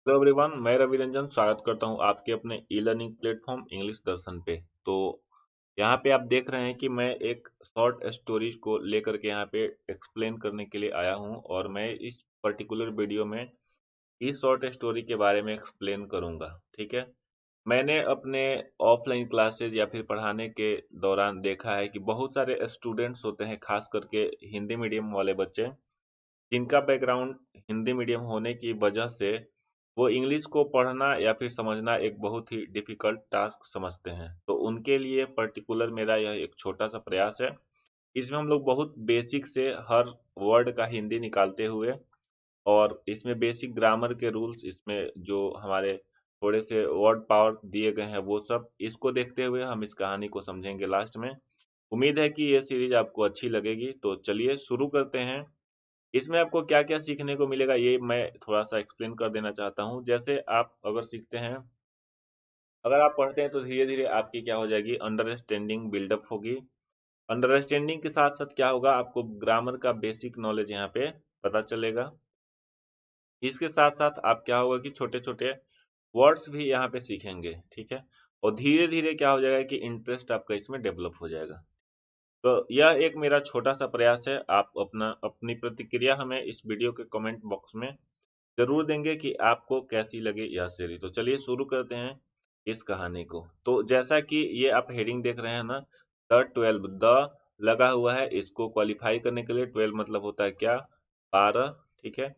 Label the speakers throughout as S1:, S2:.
S1: Hello everyone, मैं रवि रंजन स्वागत करता हूं आपके अपने ई लर्निंग प्लेटफॉर्म इंग्लिश दर्शन पे। तो यहाँ पे आप देख रहे हैं कि मैं एक शॉर्ट स्टोरीज को लेकर के यहाँ पे एक्सप्लेन करने के लिए आया हूं और मैं इस पर्टिकुलर वीडियो में इस शॉर्ट स्टोरी के बारे में एक्सप्लेन करूंगा। ठीक है। मैंने अपने ऑफलाइन क्लासेज या फिर पढ़ाने के दौरान देखा है कि बहुत सारे स्टूडेंट्स होते हैं, खास करके हिंदी मीडियम वाले बच्चे, जिनका बैकग्राउंड हिंदी मीडियम होने की वजह से वो इंग्लिश को पढ़ना या फिर समझना एक बहुत ही डिफिकल्ट टास्क समझते हैं। तो उनके लिए पर्टिकुलर मेरा यह एक छोटा सा प्रयास है। इसमें हम लोग बहुत बेसिक से हर वर्ड का हिंदी निकालते हुए और इसमें बेसिक ग्रामर के रूल्स, इसमें जो हमारे थोड़े से वर्ड पावर दिए गए हैं, वो सब इसको देखते हुए हम इस कहानी को समझेंगे लास्ट में। उम्मीद है कि ये सीरीज आपको अच्छी लगेगी। तो चलिए शुरू करते हैं। इसमें आपको क्या-क्या सीखने को मिलेगा ये मैं थोड़ा-सा एक्सप्लेन कर देना चाहता हूँ। जैसे आप अगर सीखते हैं, अगर आप पढ़ते हैं तो धीरे-धीरे आपकी क्या हो जाएगी, अंडरस्टैंडिंग बिल्डअप होगी। अंडरस्टैंडिंग के साथ-साथ क्या होगा, आपको ग्रामर का बेसिक नॉलेज यहाँ पे पता चलेगा। इसके साथ-साथ आप क्या होगा कि छोटे-छोटे वर्ड्स भी यहाँ पे सीखेंगे, ठीक है? और धीरे-धीरे क्या हो जाएगा कि इंटरेस्ट आपका इसमें डेवलप हो जाएगा। तो यह एक मेरा छोटा-सा प्रयास है। आप अपनी प्रतिक्रिया हमें इस वीडियो के कमेंट बॉक्स में ज़रूर देंगे कि आपको कैसी लगी यह सीरीज। तो चलिए शुरू करते हैं इस कहानी को। तो जैसा कि ये आप हेडिंग देख रहे हैं ना, द 12, द लगा हुआ है, इसको क्वालिफाई करने के लिए 12 मतलब होता है क्या, 12। ठीक है।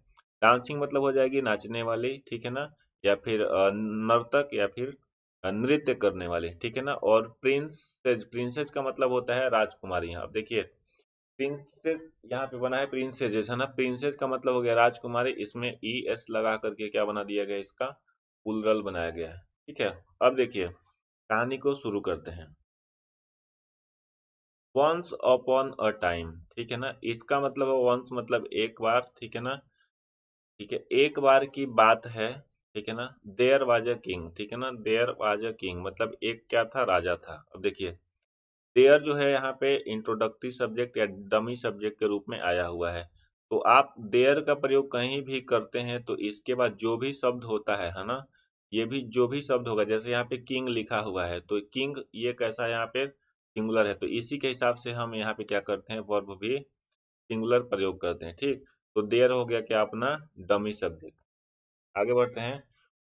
S1: डांसिंग मतलब हो जाएगी नाचने वाली, ठीक है ना, या फिर नर्तक या फिर नृत्य करने वाली, ठीक है ना। और प्रिंसेस, प्रिंसेस का मतलब होता है राजकुमारी। यहाँ आप देखिए, प्रिंसेस यहाँ पे बना है प्रिंसेजेस, है ना। प्रिंसेस का मतलब हो गया राजकुमारी, इसमें ई एस लगा करके क्या बना दिया गया, इसका प्लुरल बनाया गया है। ठीक है। अब देखिए कहानी को शुरू करते हैं। वंस अपॉन अ टाइम, ठीक है ना, इसका मतलब है वंस मतलब एक बार, ठीक है ना। ठीक है, एक बार की बात है, ठीक है ना। देयर वाज अ किंग, ठीक है ना, देयर वाज अ किंग मतलब एक क्या था, राजा था। अब देखिए देयर जो है यहाँ पे इंट्रोडक्टरी सब्जेक्ट या डमी सब्जेक्ट के रूप में आया हुआ है। तो आप देयर का प्रयोग कहीं भी करते हैं तो इसके बाद जो भी शब्द होता है ना, ये भी जो भी शब्द होगा, जैसे यहाँ पे किंग लिखा हुआ है तो किंग ये कैसा है, यहाँ पे सिंगुलर है, तो इसी के हिसाब से हम यहाँ पे क्या करते हैं, वर्ब भी सिंगुलर प्रयोग करते हैं। ठीक। तो देयर हो गया क्या, अपना डमी सब्जेक्ट। आगे बढ़ते हैं।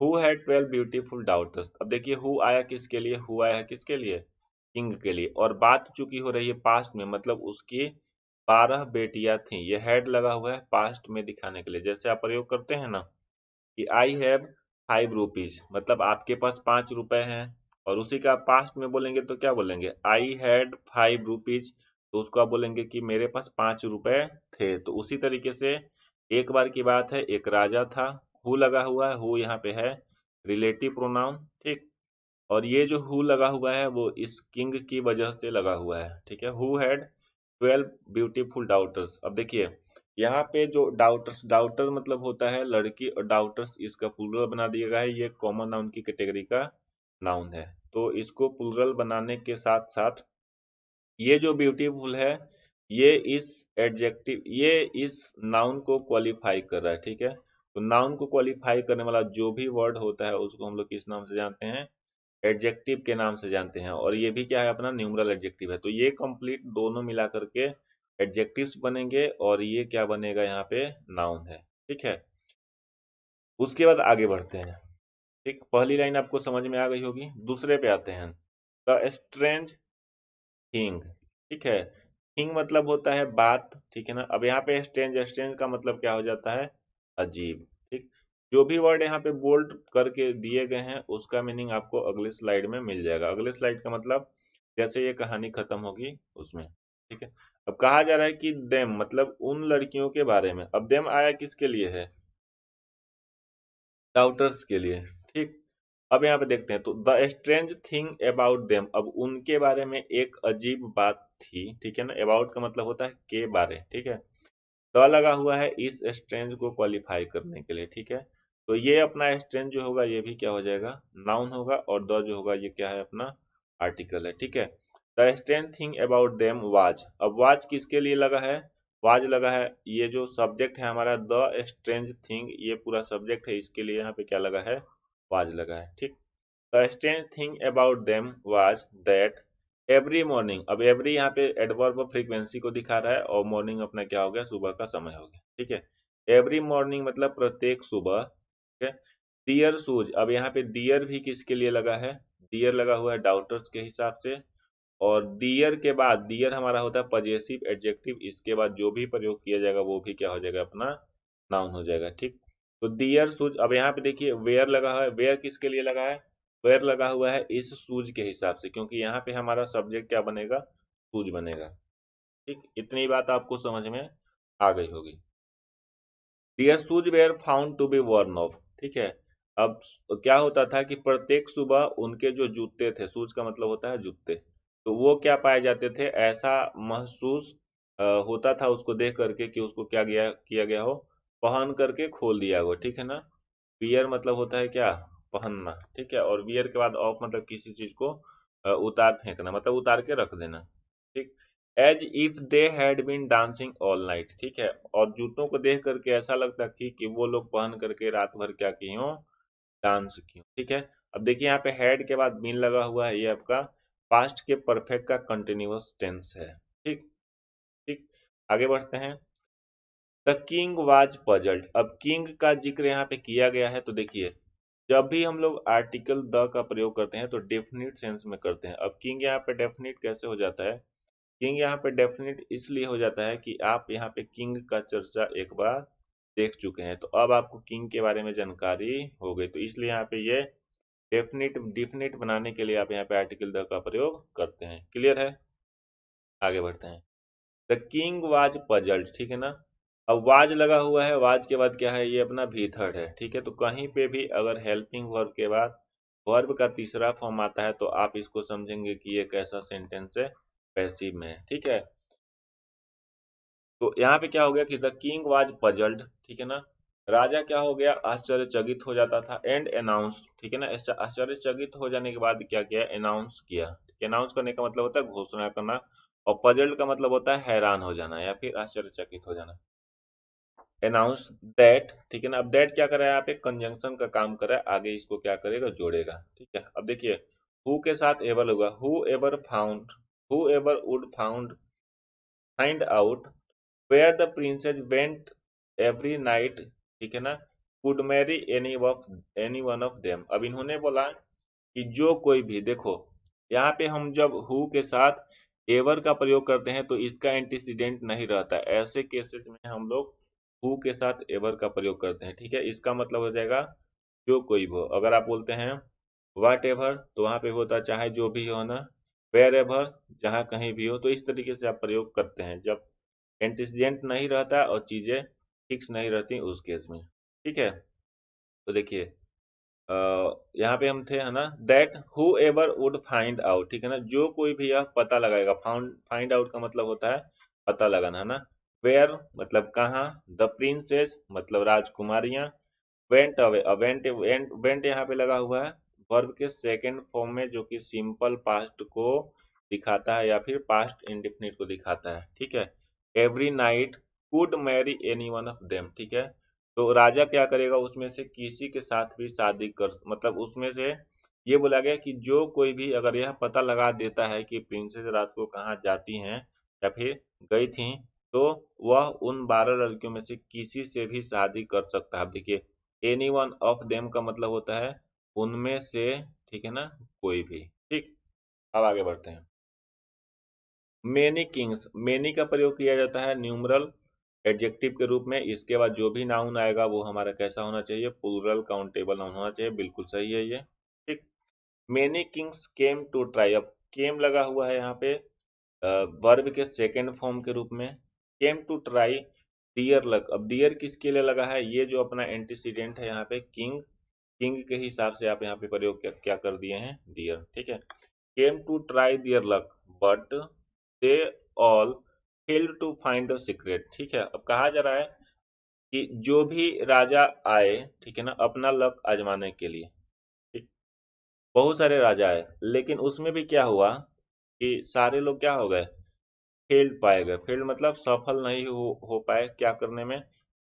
S1: Who had 12 beautiful daughters. अब देखिए हु आया किसके लिए, हु आया है किसके लिए, किंग के लिए। और बात चूंकि हो रही है पास्ट में, मतलब उसकी 12 बेटियां थीं। ये हैड लगा हुआ है पास्ट में दिखाने के लिए। जैसे आप प्रयोग करते हैं ना कि आई हैव 5 रुपीज, मतलब आपके पास 5 रुपए हैं। और उसी का पास्ट में बोलेंगे तो क्या बोलेंगे, आई हैड 5 रुपीज। तो उसको आप बोलेंगे कि मेरे पास 5 रुपए थे। तो उसी तरीके से एक बार की बात है, एक राजा था। हु लगा हुआ है, हु यहाँ पे है रिलेटिव प्रोनाउन। ठीक। और ये जो हु लगा हुआ है वो इस किंग की वजह से लगा हुआ है। ठीक है। Who had 12 beautiful daughters. अब देखिए यहाँ पे जो डाउटर्स, डाउटर मतलब होता है लड़की, और डाउटर्स इसका प्लुरल बना दिया गया है। ये कॉमन नाउन की कैटेगरी का नाउन है। तो इसको प्लुरल बनाने के साथ साथ ये जो ब्यूटीफुल है, ये इस एडजेक्टिव, ये इस नाउन को क्वालिफाई कर रहा है। ठीक है। तो नाउन को क्वालिफाई करने वाला जो भी वर्ड होता है उसको हम लोग किस नाम से जानते हैं, एडजेक्टिव के नाम से जानते हैं। और ये भी क्या है, अपना न्यूमरल एडजेक्टिव है। तो ये कंप्लीट दोनों मिला करके एडजेक्टिव्स बनेंगे और ये क्या बनेगा, यहाँ पे नाउन है। ठीक है। उसके बाद आगे बढ़ते हैं। ठीक, पहली लाइन आपको समझ में आ गई होगी। दूसरे पे आते हैं। द स्ट्रेंज थिंग, ठीक है। थिंग मतलब होता है बात, ठीक है ना। अब यहाँ पे स्ट्रेंज, स्ट्रेंज का मतलब क्या हो जाता है, अजीब। ठीक। जो भी वर्ड यहाँ पे बोल्ड करके दिए गए हैं उसका मीनिंग आपको अगले स्लाइड में मिल जाएगा। अगले स्लाइड का मतलब जैसे ये कहानी खत्म होगी उसमें। ठीक है। अब कहा जा रहा है कि देम मतलब उन लड़कियों के बारे में। अब देम आया किसके लिए है, डाउटर्स के लिए। ठीक। अब यहाँ पे देखते हैं। तो the strange thing about them, अब उनके बारे में एक अजीब बात थी। ठीक है ना। अबाउट का मतलब होता है के बारे। ठीक है। द लगा हुआ है इस स्ट्रेंज को क्वालिफाई करने के लिए। ठीक है। तो ये अपना स्ट्रेंज जो होगा ये भी क्या हो जाएगा, नाउन होगा। और द जो होगा ये क्या है, अपना आर्टिकल है। ठीक है। The strange thing about them was, अब वाज किसके लिए लगा है, वाज लगा है, ये जो सब्जेक्ट है हमारा द स्ट्रेंज थिंग, ये पूरा सब्जेक्ट है, इसके लिए यहाँ पे क्या लगा है, वाज लगा है। ठीक, the strange thing about them was that every morning, अब एवरी यहाँ पे एडवर्ब ऑफ फ्रीक्वेंसी को दिखा रहा है और मॉर्निंग अपना क्या हो गया, सुबह का समय हो गया। ठीक है, एवरी मॉर्निंग मतलब प्रत्येक सुबह। ठीक है, डियर सूज, अब यहाँ पे डियर भी किसके लिए लगा है, डियर लगा हुआ है डाउटर्स के हिसाब से, और डियर के बाद डियर हमारा होता है पजेसिव एडजेक्टिव, इसके बाद जो भी प्रयोग किया जाएगा वो भी क्या हो जाएगा, अपना नाउन हो जाएगा। ठीक, तो डियर शूज, अब यहाँ पे देखिए वेयर लगा हुआ है, वेयर किसके लिए लगा है, वेयर लगा हुआ है इस शूज के हिसाब से, क्योंकि यहाँ पे हमारा सब्जेक्ट क्या बनेगा, शूज बनेगा। ठीक, इतनी बात आपको समझ में आ गई होगी। Dear shoes were found to be worn off. ठीक है, अब क्या होता था कि प्रत्येक सुबह उनके जो जूते थे, शूज का मतलब होता है जूते, तो वो क्या पाए जाते थे, ऐसा महसूस होता था उसको देख करके कि उसको क्या गया किया गया हो, पहन करके खोल दिया हो। ठीक है ना, वियर मतलब होता है क्या, पहनना। ठीक है, और वियर के बाद ऑफ मतलब किसी चीज को उतार फेंकना, मतलब उतार के रख देना। ठीक, as if they had been dancing all night. ठीक है, और जूतों को देख करके ऐसा लगता थी कि वो लोग पहन करके रात भर क्या की हो, डांस की हो। ठीक है, अब देखिए यहाँ पे हैड के बाद बीन लगा हुआ है, ये आपका पास्ट के परफेक्ट का कंटिन्यूअस टेंस है। ठीक, ठीक, आगे बढ़ते हैं। द किंग वाज पजल्ड, अब किंग का जिक्र यहाँ पे किया गया है, तो देखिए जब भी हम लोग आर्टिकल द का प्रयोग करते हैं तो डेफिनिट सेंस में करते हैं। अब किंग यहाँ पे डेफिनिट कैसे हो जाता है, किंग यहाँ पे डेफिनेट इसलिए हो जाता है कि आप यहाँ पे किंग का चर्चा एक बार देख चुके हैं, तो अब आपको किंग के बारे में जानकारी हो गई, तो इसलिए यहाँ पे ये डेफिनेट डिफिनेट बनाने के लिए आप यहाँ पे आर्टिकल द का प्रयोग करते हैं। क्लियर है, आगे बढ़ते हैं। The king was puzzled. ठीक है ना, अब वाज लगा हुआ है, वाज के बाद क्या है, ये अपना भी थर्ड है। ठीक है, तो कहीं पे भी अगर हेल्पिंग वर्ब के बाद वर्ब का तीसरा फॉर्म आता है तो आप इसको समझेंगे कि ये कैसा सेंटेंस है, पैसिव में है। ठीक है, तो यहाँ पे क्या हो गया कि द किंग वाज पजल्ड। ठीक है ना, राजा क्या हो गया, आश्चर्यचकित हो जाता था, एंड अनाउंस। ठीक है ना, ऐसा आश्चर्यचकित हो जाने के बाद क्या किया, अनाउंस किया। अनाउंस करने का मतलब होता है घोषणा करना, और पजल्ड का मतलब होता है हैरान हो जाना या फिर आश्चर्यचकित हो जाना। Announce that. ठीक है ना, अब दैट क्या कर रहा है, यहाँ पे कंजंक्शन का काम कर रहा है, आगे इसको क्या करेगा, जोड़ेगा। ठीक है, अब देखिए हु के साथ एवर होगा, whoever found, whoever would found find out where the princess went every night. ठीक है ना, could marry any one of them. अब इन्होंने बोला कि जो कोई भी, देखो यहाँ पे हम जब हु के साथ एवर का प्रयोग करते हैं तो इसका एंटीसीडेंट नहीं रहता, ऐसे केसेस में हम लोग हु के साथ एवर का प्रयोग करते हैं। ठीक है, इसका मतलब हो जाएगा जो कोई भी हो। अगर आप बोलते हैं वाट एवर तो वहां पे होता है चाहे जो भी हो ना, वेयर एवर जहाँ कहीं भी हो, तो इस तरीके से आप प्रयोग करते हैं जब एंटीसीडेंट नहीं रहता और चीजें फिक्स नहीं रहती उस केस में। ठीक है, तो देखिए यहाँ पे हम थे है ना, that who ever would find out. ठीक है ना, जो कोई भी यह पता लगाएगा, फाइंड आउट का मतलब होता है पता लगाना, है ना। वेयर मतलब कहाँ, द प्रिंसेस मतलब राजकुमारियां, वेंट अवे, वेंट वेंट यहाँ पे लगा हुआ है वर्ब के सेकंड फॉर्म में, जो कि सिंपल पास्ट को दिखाता है या फिर पास्ट इंडेफिनिट को दिखाता है। ठीक है, every night could marry any one of them. ठीक है, तो राजा क्या करेगा, उसमें से किसी के साथ भी शादी कर, मतलब उसमें से ये बोला गया कि जो कोई भी अगर यह पता लगा देता है कि प्रिंसेस रात को कहाँ जाती हैं या फिर गई थी, तो वह उन 12 लड़कियों में से किसी से भी शादी कर सकता है। अब देखिए एनी वन ऑफ देम का मतलब होता है उनमें से। ठीक है ना, कोई भी। ठीक, अब आगे बढ़ते हैं। मेनी किंग्स, मेनी का प्रयोग किया जाता है न्यूमरल एडजेक्टिव के रूप में, इसके बाद जो भी नाउन आएगा वो हमारा कैसा होना चाहिए, प्लूरल काउंटेबल नाउन होना चाहिए। बिल्कुल सही है ये। ठीक, many kings came to try, अब केम लगा हुआ है यहाँ पे वर्ब के सेकेंड फॉर्म के रूप में, came to try dear luck. अब डियर किसके लिए लगा है, ये जो अपना एंटीसीडेंट है यहाँ पे किंग, किंग के हिसाब से आप यहाँ पे प्रयोग क्या कर दिए हैं, डियर। ठीक है, came to try their luck but they all failed to find the secret. ठीक है, अब कहा जा रहा है कि जो भी राजा आए, ठीक है ना, अपना लक आजमाने के लिए, ठीक, बहुत सारे राजा आए, लेकिन उसमें भी क्या हुआ कि सारे लोग क्या हो गए, फेल्ड पाए गए। फेल्ड मतलब सफल नहीं हो पाए क्या करने में,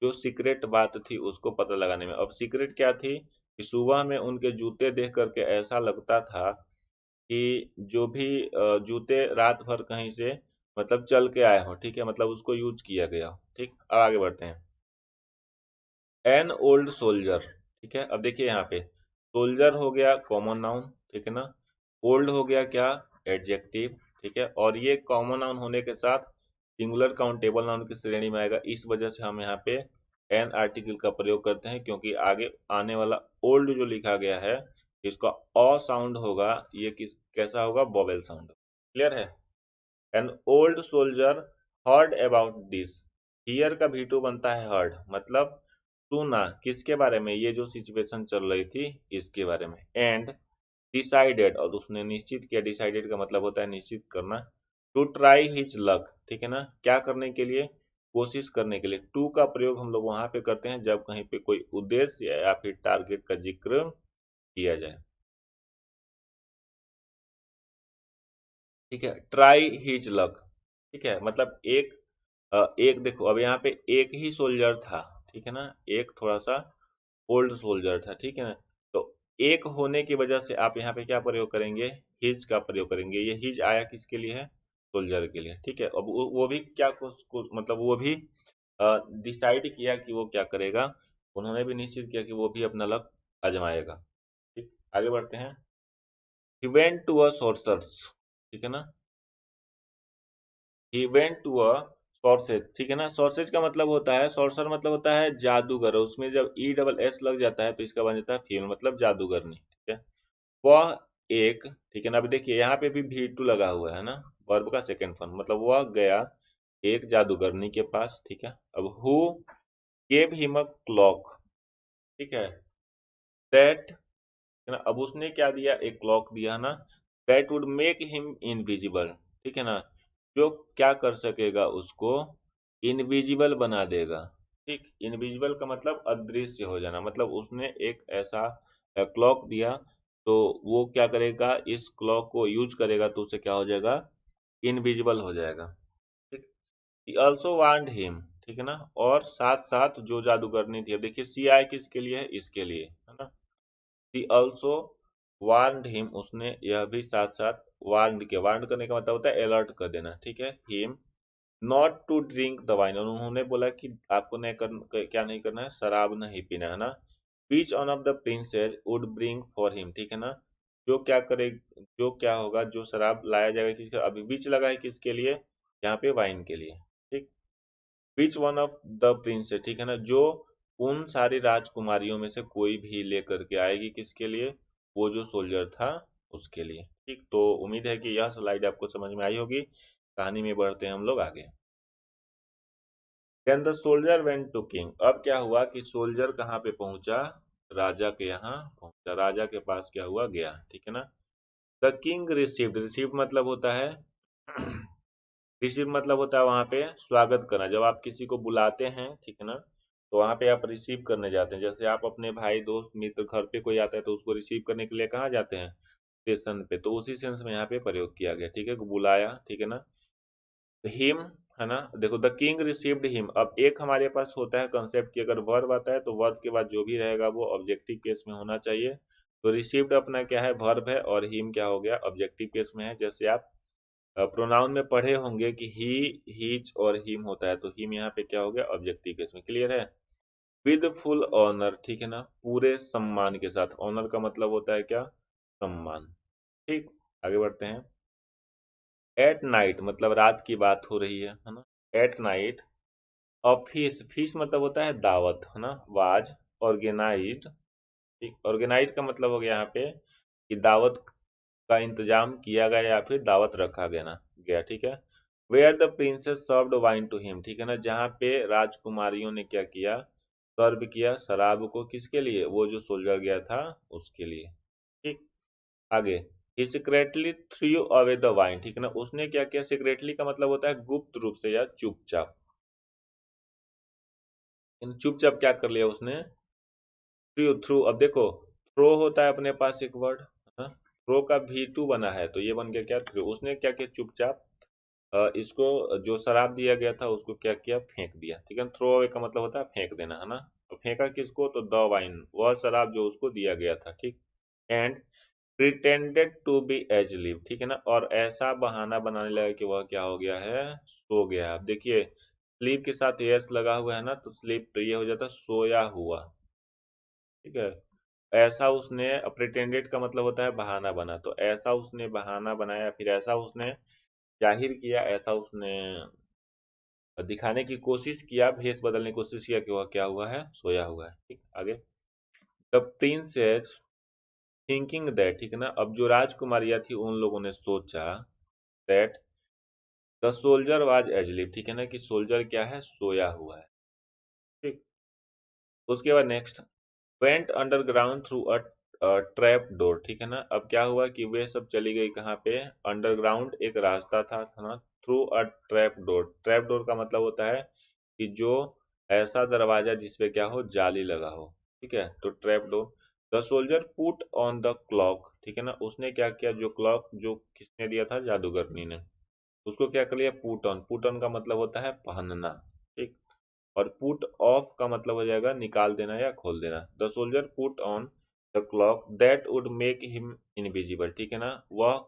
S1: जो सीक्रेट बात थी उसको पता लगाने में। अब सीक्रेट क्या थी कि सुबह में उनके जूते देख करके ऐसा लगता था कि जो भी जूते रात भर कहीं से मतलब चल के आए हो, ठीक है, मतलब उसको यूज किया गया हो। ठीक, अब आगे बढ़ते हैं। एन ओल्ड सोल्जर, ठीक है। अब देखिए यहाँ पे सोल्जर हो गया कॉमन नाउन, ठीक है ना। ओल्ड हो गया क्या, एडजेक्टिव, ठीक है। और ये कॉमन नाउन होने के साथ सिंगुलर काउंटेबल नाउन की श्रेणी में आएगा। इस वजह से हम यहाँ पे एन आर्टिकल का प्रयोग करते हैं, क्योंकि आगे आने वाला ओल्ड जो लिखा गया है इसका अ साउंड होगा, ये किस कैसा होगा, वोवेल साउंड। क्लियर है। An old soldier heard about this. Here का V2 बनता है हर्ड, मतलब सुना किसके बारे में, ये जो सिचुएशन चल रही थी इसके बारे में। एंड डिसाइडेड, और उसने निश्चित किया। डिसाइडेड का मतलब होता है निश्चित करना। टू ट्राई हिज लक, ठीक है ना, क्या करने के लिए, कोशिश करने के लिए। टू का प्रयोग हम लोग वहां पे करते हैं जब कहीं पे कोई उद्देश्य या फिर टारगेट का जिक्र किया जाए। ठीक है, ट्राई हिज लक, ठीक है, मतलब एक देखो अब यहाँ पे एक ही सोल्जर था, ठीक है ना, एक थोड़ा सा ओल्ड सोल्जर था, ठीक है ना। तो एक होने की वजह से आप यहाँ पे क्या प्रयोग करेंगे, हिज का प्रयोग करेंगे। ये हिज आया किसके लिए है, सोल्जर के लिए, ठीक है। अब वो भी क्या मतलब वो भी डिसाइड किया कि वो क्या करेगा, उन्होंने भी निश्चित किया कि वो भी अपना लक आजमाएगा। ठीक, आगे बढ़ते हैं। ही वेंट टू अ सोर्सर्स, ठीक है ना। ही वेंट टू अ सॉर्सेज, ठीक है ना। सॉर्सेज का मतलब होता है, सॉर्सर मतलब होता है जादूगर। उसमें जब ई डबल एस लग जाता है तो इसका बन जाता है फीमेल, मतलब जादूगरनी, ठीक है। वह एक, ठीक है ना। अभी देखिए यहाँ पे भी V2 लगा हुआ है ना, वर्ब का सेकंड फॉर्म, मतलब वह गया एक जादूगरनी के पास, ठीक है। अब who gave him a clock, ठीक है, दैट, है ना। अब उसने क्या दिया, एक क्लॉक दिया ना, that would make him invisible, ठीक है ना, जो क्या कर सकेगा, उसको इनविजिबल बना देगा। ठीक, इनविजिबल का मतलब अदृश्य हो जाना, मतलब उसने एक ऐसा क्लॉक दिया, तो वो क्या करेगा, इस क्लॉक को यूज करेगा तो उसे क्या हो जाएगा, इनविजिबल हो जाएगा। ठीक, ही ऑल्सो वार्नड हिम, ठीक है ना। और साथ साथ जो जादूगरनी थी, अब देखिए सी आई किसके लिए है, इसके लिए, है ना। ही ऑल्सो वार्नड हिम, उसने यह भी साथ साथ वार्नड किया। वार्न करने का मतलब होता है अलर्ट कर देना, ठीक है। Him not to drink the wine, और उन्होंने बोला कि आपको नहीं क्या नहीं करना है, शराब नहीं पीना है ना। Which one of the princess would bring for him, ठीक है ना, जो क्या करे, जो क्या होगा, जो शराब लाया जाएगा किसके, अभी विच लगा है किसके लिए, यहाँ पे वाइन के लिए। ठीक, which one of the princess, ठीक है ना, जो उन सारी राजकुमारियों में से कोई भी लेकर के आएगी किसके लिए, वो जो सोल्जर था उसके लिए। ठीक, तो उम्मीद है कि यह स्लाइड आपको समझ में आई होगी। कहानी में बढ़ते हैं हम लोग आगे। Then the soldier went to king, अब क्या हुआ कि सोल्जर कहाँ पे पहुंचा, राजा के यहाँ पहुंचा, राजा के पास क्या हुआ, गया, ठीक है ना। द किंग रिसीव्ड, रिसीव मतलब होता है रिसीव मतलब होता है वहां पे स्वागत करना। जब आप किसी को बुलाते हैं, ठीक है ना, तो वहां पे आप रिसीव करने जाते हैं। जैसे आप अपने भाई दोस्त मित्र घर पे कोई आता है तो उसको रिसीव करने के लिए कहाँ जाते हैं, स्टेशन पे। तो उसी सेंस में यहाँ पे प्रयोग किया गया, ठीक है, बुलाया, ठीक है ना। हिम, है ना, देखो द किंग रिसीव्ड हिम। अब एक हमारे पास होता है कंसेप्ट कि अगर वर्ब आता है तो वर्ब के बाद जो भी रहेगा वो ऑब्जेक्टिव केस में होना चाहिए। तो रिसीव्ड अपना क्या है, वर्ब है, और हिम क्या हो गया, ऑब्जेक्टिव केस में है। जैसे आप प्रोनाउन में पढ़े होंगे कि ही, हीज और हिम होता है, तो हिम यहाँ पे क्या हो गया, ऑब्जेक्टिव केस में। क्लियर है। विद फुल ऑनर, ठीक है ना, पूरे सम्मान के साथ। ऑनर का मतलब होता है क्या, सम्मान। ठीक, आगे बढ़ते हैं। एट नाइट मतलब रात की बात हो रही है ना। एट नाइट और फीस, फीस मतलब होता है दावत, है ना। वाज ऑर्गेनाइज्ड, ठीक, ऑर्गेनाइज का मतलब हो गया यहाँ पे कि दावत का इंतजाम किया गया या फिर दावत रखा गया ना, गया, ठीक है। Where the princess served wine to him, ठीक है ना, जहाँ पे राजकुमारियों ने क्या किया, सर्व किया शराब को, किसके लिए, वो जो सोल्जर गया था उसके लिए। ठीक, आगे। He secretly threw away the wine, ठीक है ना, उसने क्या किया, सीक्रेटली का मतलब होता है गुप्त रूप से या चुपचाप। चुपचाप क्या कर लिया उसने, थ्रू थ्रू। अब देखो थ्रो होता है अपने पास एक वर्ड, थ्रो का V2 बना है, तो ये बन गया क्या, थ्रू। उसने क्या किया, चुपचाप इसको जो शराब दिया गया था उसको क्या किया, फेंक दिया। ठीक है, थ्रो अवे का मतलब होता है फेंक देना, है ना। तो फेंका किसको, तो द वाइन, वह शराब जो उसको दिया गया था। ठीक। And pretended to be asleep, ठीक है ना, और ऐसा बहाना बनाने लगा कि वह क्या हो गया है, सो गया है। अब देखिए स्लीप के साथ एस लगा हुआ है ना, तो स्लीप तो ये हो जाता सोया हुआ। ठीक है, ऐसा उसने, प्रिटेंडेड का मतलब होता है बहाना बना, तो ऐसा उसने बहाना बनाया, फिर ऐसा उसने जाहिर किया, ऐसा उसने दिखाने की कोशिश किया, भेष बदलने की कोशिश किया कि वह क्या हुआ है, सोया हुआ है। ठीक, आगे। द प्रिंसेस थिंकिंग दैट, ठीक है ना, अब जो राजकुमारियां थी उन लोगों ने सोचा दैट द सोल्जर वाज एजलीव, ठीक है ना, कि सोल्जर क्या है, सोया हुआ है। ठीक। उसके बाद next, went underground through a trap door, ठीक है ना, अब क्या हुआ कि वे सब चली गई कहाँ पे, अंडरग्राउंड एक रास्ता था, है ना, through a trap door. Trap door का मतलब होता है कि जो ऐसा दरवाजा जिसपे क्या हो, जाली लगा हो। ठीक है, तो trap door. The soldier put on the clock, ठीक है ना, उसने क्या किया, जो क्लॉक जो किसने दिया था, जादूगरनी ने, उसको क्या कर लिया, पुट ऑन। पुट ऑन का मतलब होता है पहनना। ठीक। और पुट ऑफ का मतलब हो जाएगा निकाल देना या खोल देना। The soldier put on the clock that would make him invisible, ठीक है ना, वह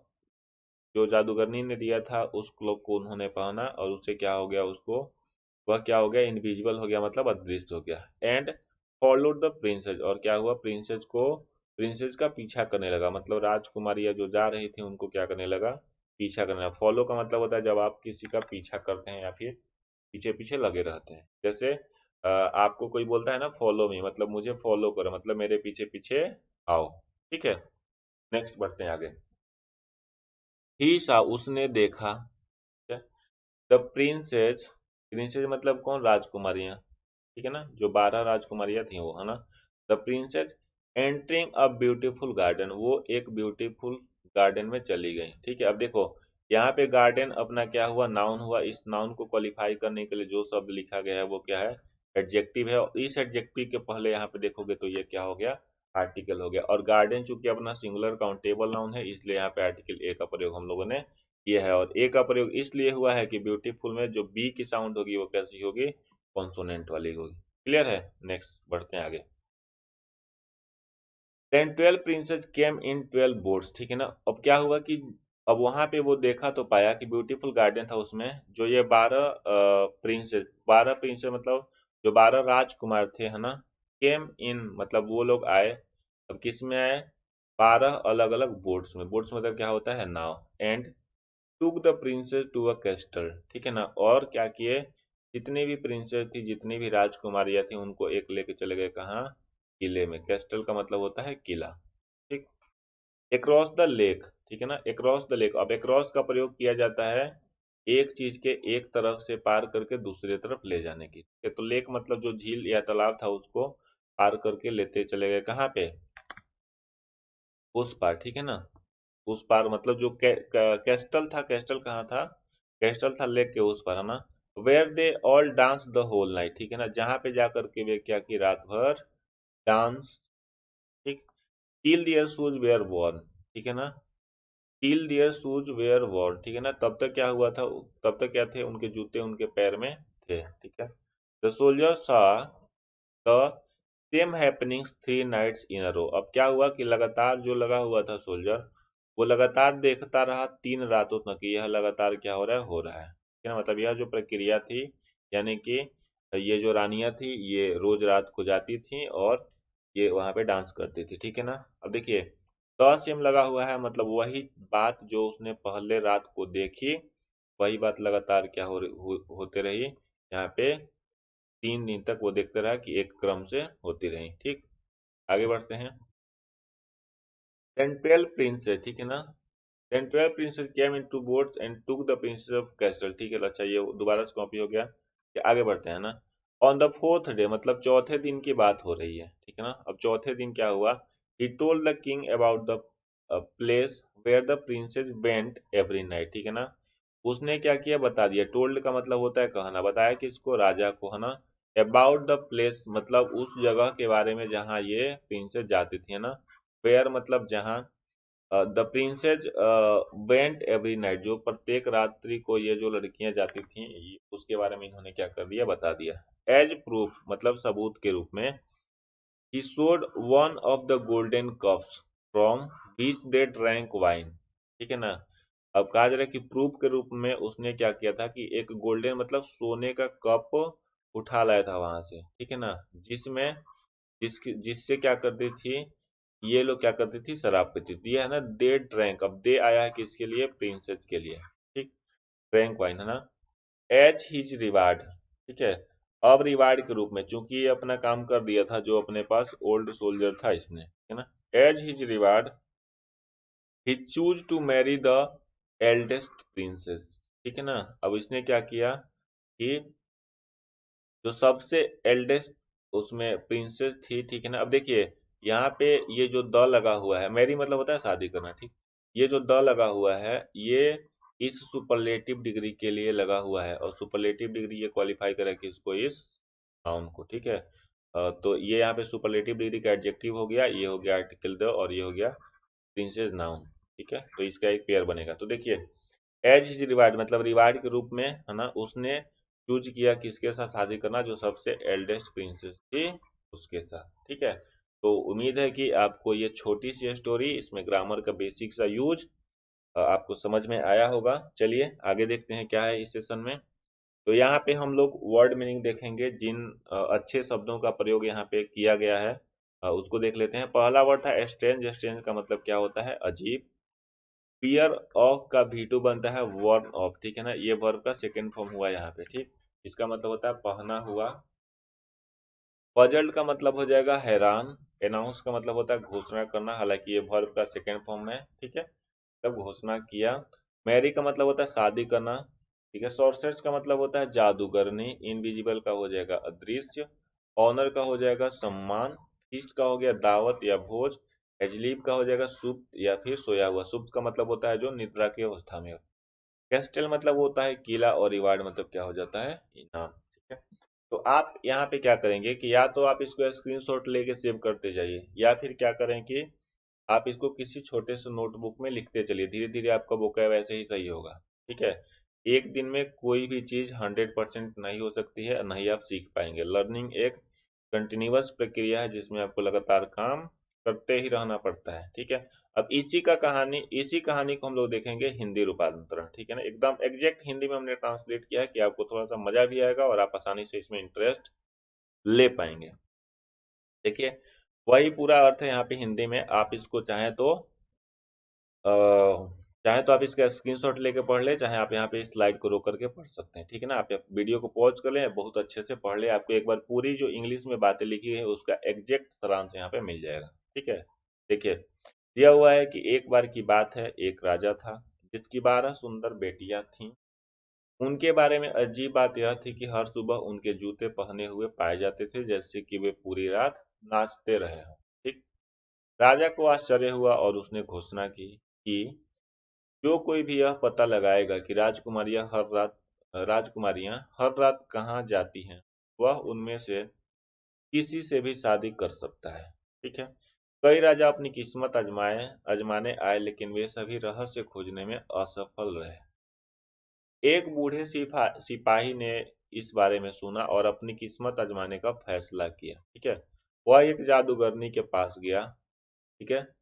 S1: जो जादूगरनी ने दिया था उस क्लॉक को उन्होंने पहना और उससे क्या हो गया, उसको वह क्या हो गया, इनविजिबल हो गया, मतलब अदृश्य हो गया। एंड फॉलोड द प्रिंसेस, और क्या हुआ, प्रिंसेस का पीछा करने लगा, मतलब राजकुमारियां जो जा रही थी उनको क्या करने लगा, पीछा करने लगा। फॉलो का मतलब होता है जब आप किसी का पीछा करते हैं या फिर पीछे पीछे लगे रहते हैं। जैसे आपको कोई बोलता है ना फॉलो मी, मतलब मुझे फॉलो करो, मतलब मेरे पीछे पीछे आओ। ठीक है, नेक्स्ट बढ़ते हैं आगे। ही सा, उसने देखा, द प्रिंसेस, प्रिंसेस मतलब कौन, राजकुमारियां। ठीक है ना, जो 12 राजकुमारियां थी वो, है ना। The princess entering a beautiful garden, वो एक ब्यूटीफुल गार्डन में चली गई। ठीक है, अब देखो यहाँ पे गार्डन अपना क्या हुआ, नाउन हुआ। इस नाउन को क्वालिफाई करने के लिए जो शब्द लिखा गया है वो क्या है, एडजेक्टिव है, और इस एडजेक्टिव के पहले यहाँ पे देखोगे तो ये क्या हो गया, आर्टिकल हो गया। और गार्डन चूंकि अपना सिंगुलर काउंटेबल नाउन है, इसलिए यहाँ पे आर्टिकल ए का प्रयोग हम लोगों ने किया है। और ए का प्रयोग इसलिए हुआ है कि ब्यूटीफुल में जो बी की साउंड होगी वो कैसी होगी, कॉन्सोनेंट वाली होगी। क्लियर है, नेक्स्ट बढ़ते हैं आगे। देन 12 प्रिंसेस केम इन 12 बोट्स, ठीक है ना, अब क्या हुआ कि अब वहां पे वो देखा तो पाया कि ब्यूटीफुल गार्डन था, उसमें जो ये 12 प्रिंसेस मतलब जो 12 राजकुमार थे, है ना, केम इन मतलब वो लोग आए। अब किस में आए, 12 अलग अलग बोट्स में। बोट्स मतलब क्या होता है, नाव। And took the princess to a castle, ठीक है ना, और क्या किए, जितनी भी प्रिंसेस थी, जितनी भी राजकुमारियां थी, उनको एक लेके चले गए कहाँ, किले में। कैस्टल का मतलब होता है किला। ठीक। अक्रॉस द लेक, ठीक है ना, अक्रॉस द लेक, अब अक्रॉस का प्रयोग किया जाता है एक चीज के एक तरफ से पार करके दूसरे तरफ ले जाने की। ठीक है, तो लेक मतलब जो झील या तालाब था उसको पार करके लेते चले गए कहाँ पे, उस पार। ठीक है ना, उस पार मतलब जो कैस्टल था, कैस्टल कहाँ था, कैस्टल था लेक के उस पार, है ना। Where they all dance the whole night, ठीक है ना, जहाँ पे जा करके वे क्या की, रात भर डांस। ठीक। Till their shoes were worn, ठीक है ना, till their shoes were worn, ठीक है ना, तब तक क्या हुआ था, तब तक क्या थे, उनके जूते उनके पैर में थे। ठीक है। The soldier saw the same happenings 3 nights in a row, अब क्या हुआ कि लगातार जो लगा हुआ था सोल्जर, वो लगातार देखता रहा 3 रातों तक कि यह लगातार क्या हो रहा है, हो रहा है। ठीक है ना, मतलब यह जो प्रक्रिया थी, यानी कि ये जो रानियां थी ये रोज रात को जाती थी और ये वहां पे डांस करती थी। ठीक है ना, अब देखिए द सेम लगा हुआ है, मतलब वही बात जो उसने पहले रात को देखी, वही बात लगातार क्या होते रही यहाँ पे, 3 दिन तक वो देखते रहा कि एक क्रम से होती रही। ठीक, आगे बढ़ते हैं। देन 12 प्रिंसेस, ठीक है ना, then 12 princess came into boats and took the princess of castle, ठीक है, अच्छा ये दोबारा से कॉपी हो गया। कि आगे बढ़ते हैं ना। ऑन द फोर्थ डे, मतलब चौथे दिन की बात हो रही है। ठीक है ना, अब चौथे दिन क्या हुआ, he told the king about the place where the princess went every night, ठीक है ना, उसने क्या किया, बता दिया। टोल्ड का मतलब होता है कहना, बताया किसको, राजा को, है ना। अबाउट द प्लेस मतलब उस जगह के बारे में जहाँ ये प्रिंसेस जाती थी, है ना। वेयर मतलब जहाँ, the princess went every night, जो प्रत्येक रात्रि को ये जो लड़कियां जाती थी उसके बारे में इन्होंने क्या कर दिया, बता दिया। एज प्रूफ मतलब सबूत के रूप में, he showed one of the golden cups from which they drank wine, ठीक है ना। अब कहा जा रहा है कि प्रूफ के रूप में उसने क्या किया था कि एक गोल्डन मतलब सोने का कप उठा लाया था वहां से, ठीक है ना, जिसमें जिससे क्या करती थी, ये लोग क्या करती थी, शराब पीती थी। ये है ना दे ड्रैंक, अब दे आया है किसके लिए, प्रिंसेस के लिए, ठीक। ड्रैंक वाइन है ना, एच हिज रिवार्ड, ठीक है। अब रिवार्ड के रूप में, चूंकि ये अपना काम कर दिया था जो अपने पास ओल्ड सोल्जर था इसने, है ना, as his reward he chose to marry the eldest princess, ठीक है ना। अब इसने क्या किया कि जो सबसे एल्डेस्ट उसमें प्रिंसेस थी, ठीक है ना। अब देखिए यहाँ पे ये जो द लगा हुआ है, मैरी मतलब होता है शादी करना, ठीक। ये जो द लगा हुआ है ये इस सुपरलेटिव डिग्री के लिए लगा हुआ है, और सुपरलेटिव डिग्री ये क्वालिफाई करे कि इसको इस नाउन को, ठीक है। तो ये यहाँ पे सुपरलेटिव डिग्री का एडजेक्टिव हो गया, ये हो गया आर्टिकल द, और ये हो गया प्रिंसेस नाउन, ठीक है। तो इसका एक पेयर बनेगा। तो देखिए एज हिज रिवार्ड मतलब रिवार्ड के रूप में, है ना, उसने चूज किया किसके साथ शादी करना, जो सबसे एल्डेस्ट प्रिंसेस थी उसके साथ, ठीक है। तो उम्मीद है कि आपको ये छोटी सी स्टोरी, इसमें ग्रामर का बेसिक सा यूज आपको समझ में आया होगा। चलिए आगे देखते हैं क्या है इस सेशन में। तो यहाँ पे हम लोग वर्ड मीनिंग देखेंगे, जिन अच्छे शब्दों का प्रयोग यहाँ पे किया गया है उसको देख लेते हैं। पहला वर्ड था स्ट्रेंज, स्ट्रेंज का मतलब क्या होता है, अजीब। फियर ऑफ का V2 बनता है वर्न ऑफ, ठीक है ना, ये वर्ब का सेकेंड फॉर्म हुआ यहाँ पे, ठीक। इसका मतलब होता है पहना हुआ। पजल्ड का मतलब हो जाएगा हैरान। अनाउंस का मतलब होता है घोषणा करना, हालांकि ये वर्ब का सेकेंड फॉर्म है, ठीक है, तब घोषणा किया। मैरी का मतलब होता है शादी करना, ठीक है। सॉर्सर्स का मतलब होता है जादूगरनी। इनविजिबल का हो जाएगा अदृश्य। ऑनर का हो जाएगा सम्मान। फीस्ट का हो गया दावत या भोज। एजलीप का हो जाएगा सुप्त या फिर सोया हुआ। सुप्त का मतलब होता है जो निद्रा की अवस्था में हो। कैस्टल मतलब होता है किला, और रिवार्ड मतलब क्या हो जाता है, इनाम, ठीक है। तो आप यहाँ पे क्या करेंगे कि या तो आप इसको स्क्रीनशॉट लेके सेव करते जाइए, या फिर क्या करें कि आप इसको किसी छोटे से नोटबुक में लिखते चलिए, धीरे धीरे आपका वोकैब वैसे ही सही होगा, ठीक है। एक दिन में कोई भी चीज 100% नहीं हो सकती है, नहीं आप सीख पाएंगे। लर्निंग एक कंटिन्यूअस प्रक्रिया है जिसमें आपको लगातार काम करते ही रहना पड़ता है, ठीक है। अब इसी कहानी को हम लोग देखेंगे हिंदी रूपांतरण, ठीक है ना, एकदम एग्जैक्ट हिंदी में हमने ट्रांसलेट किया है कि आपको थोड़ा सा मजा भी आएगा और आप आसानी से इसमें इंटरेस्ट ले पाएंगे। देखिए वही पूरा अर्थ है यहाँ पे हिंदी में। आप इसको अ, चाहे तो आप इसका स्क्रीनशॉट लेके पढ़ ले, चाहे आप यहाँ पे इस स्लाइड को रोक करके पढ़ सकते हैं, ठीक है ना। आप वीडियो को पॉज कर लें, बहुत अच्छे से पढ़ ले, आपको एक बार पूरी जो इंग्लिश में बातें लिखी है उसका एग्जैक्ट सारांश यहाँ पे मिल जाएगा, ठीक है। देखिए दिया हुआ है कि एक बार की बात है, एक राजा था जिसकी 12 सुंदर बेटियां थीं। उनके बारे में अजीब बात यह थी कि हर सुबह उनके जूते पहने हुए पाए जाते थे, जैसे कि वे पूरी रात नाचते रहे हों, ठीक। राजा को आश्चर्य हुआ और उसने घोषणा की कि जो कोई भी यह पता लगाएगा कि राजकुमारियां हर रात कहाँ जाती हैं, वह उनमें से किसी से भी शादी कर सकता है, ठीक है। कई राजा अपनी किस्मत आजमाने आए, लेकिन वे सभी रहस्य खोजने में असफल रहे। एक बूढ़े सिपाही ने इस बारे में सुना और अपनी किस्मत आजमाने का फैसला किया, ठीक है। वह एक जादूगरनी के पास गया, ठीक है,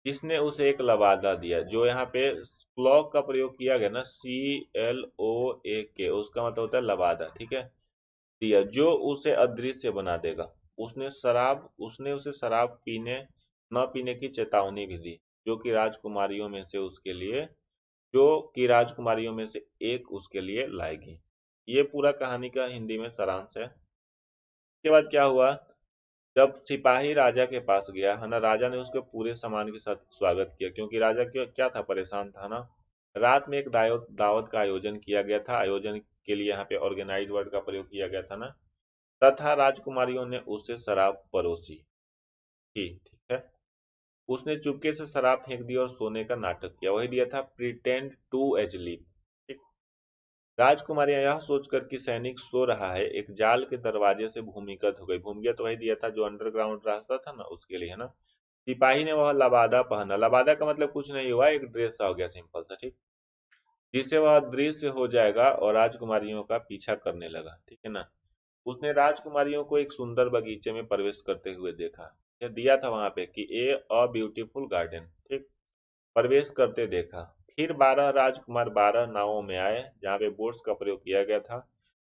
S1: जिसने उसे एक लवादा दिया। जो यहाँ पे क्लॉक का प्रयोग किया गया ना, CLOAK, उसका मतलब होता है लवादा, ठीक है, दिया जो उसे अदृश्य बना देगा। उसने उसे शराब पीने न पीने की चेतावनी भी दी, जो कि राजकुमारियों में से एक उसके लिए लाएगी। ये पूरा कहानी का हिंदी में सारांश है। उसके बाद क्या हुआ, जब सिपाही राजा के पास गया, है ना, राजा ने उसके पूरे सामान के साथ स्वागत किया, क्योंकि राजा क्या था, परेशान था ना। रात में एक दावत का आयोजन किया गया था। आयोजन के लिए यहाँ पे ऑर्गेनाइज वर्ड का प्रयोग किया गया था ना। तथा राजकुमारियों ने उसे शराब परोसी थी, ठीक है। उसने चुपके से शराब फेंक दी और सोने का नाटक किया, वही दिया था प्रिटेंड टू एजलीप, ठीक। राजकुमारियां यह सोचकर कि सैनिक सो रहा है, एक जाल के दरवाजे से भूमिगत हो गई। भूमिगत वही दिया था जो अंडरग्राउंड रास्ता था ना, उसके लिए, है ना। सिपाही ने वह लबादा पहना। लबादा का मतलब कुछ नहीं हुआ, एक ड्रेस सा हो गया सिंपल सा, ठीक। जिससे वह अदृश्य हो जाएगा और राजकुमारियों का पीछा करने लगा, ठीक है ना। उसने राजकुमारियों को एक सुंदर बगीचे में प्रवेश करते हुए देखा। यह दिया था वहां पे कि ए अ ब्यूटीफुल गार्डन, ठीक। प्रवेश करते देखा। फिर 12 राजकुमार 12 नावों में आए जहाँ पे बोट्स का प्रयोग किया गया था,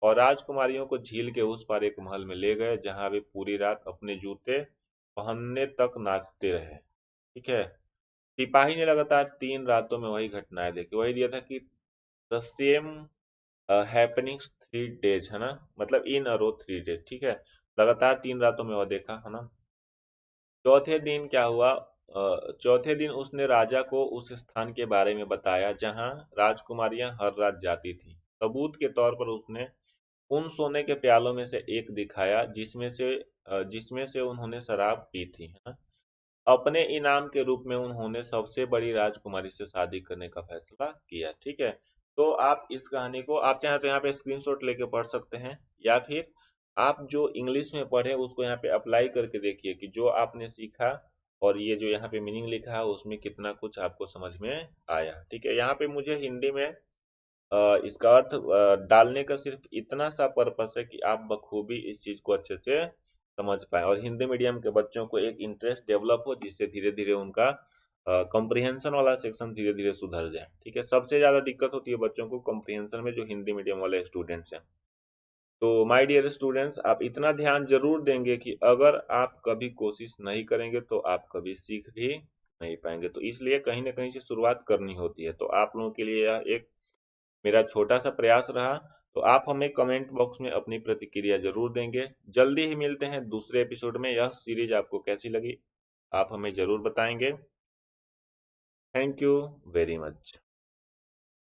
S1: और राजकुमारियों को झील के उस पार एक महल में ले गए जहाँ वे पूरी रात अपने जूते पहनने तक नाचते रहे, ठीक है। सिपाही ने लगातार 3 रातों में वही घटनाएं देखी। वही दिया था कि द सेम हैपनिंग्स 3 डेज, है ना, मतलब इन अ रो 3 डेज, ठीक है। लगातार 3 रातों में वह देखा, है ना। चौथे दिन क्या हुआ? चौथे दिन उसने राजा को उस स्थान के बारे में बताया जहां राजकुमारियां हर रात जाती थी। सबूत के तौर पर उसने उन सोने के प्यालों में से एक दिखाया जिसमें से उन्होंने शराब पी थी, है ना। अपने इनाम के रूप में उन्होंने सबसे बड़ी राजकुमारी से शादी करने का फैसला किया, ठीक है। तो आप इस कहानी को आप चाहे तो यहाँ पे स्क्रीनशॉट लेके पढ़ सकते हैं, या फिर आप जो इंग्लिश में पढ़े उसको यहाँ पे अप्लाई करके देखिए कि जो आपने सीखा और ये जो यहाँ पे मीनिंग लिखा है उसमें कितना कुछ आपको समझ में आया, ठीक है। यहाँ पे मुझे हिंदी में इसका अर्थ डालने का सिर्फ इतना सा पर्पस है कि आप बखूबी इस चीज को अच्छे से समझ पाए और हिंदी मीडियम के बच्चों को एक इंटरेस्ट डेवलप हो, जिससे धीरे धीरे उनका कॉम्प्रिहेंशन वाला सेक्शन धीरे धीरे सुधर जाए, ठीक है। सबसे ज्यादा दिक्कत होती है बच्चों को कॉम्प्रिहेंशन में, जो हिंदी मीडियम वाले स्टूडेंट्स हैं। तो माय डियर स्टूडेंट्स, आप इतना ध्यान जरूर देंगे कि अगर आप कभी कोशिश नहीं करेंगे तो आप कभी सीख भी नहीं पाएंगे। तो इसलिए कहीं ना कहीं से शुरुआत करनी होती है। तो आप लोगों के लिए यह एक मेरा छोटा सा प्रयास रहा। तो आप हमें कमेंट बॉक्स में अपनी प्रतिक्रिया जरूर देंगे। जल्दी ही मिलते हैं दूसरे एपिसोड में। यह सीरीज आपको कैसी लगी आप हमें जरूर बताएंगे। Thank you very much.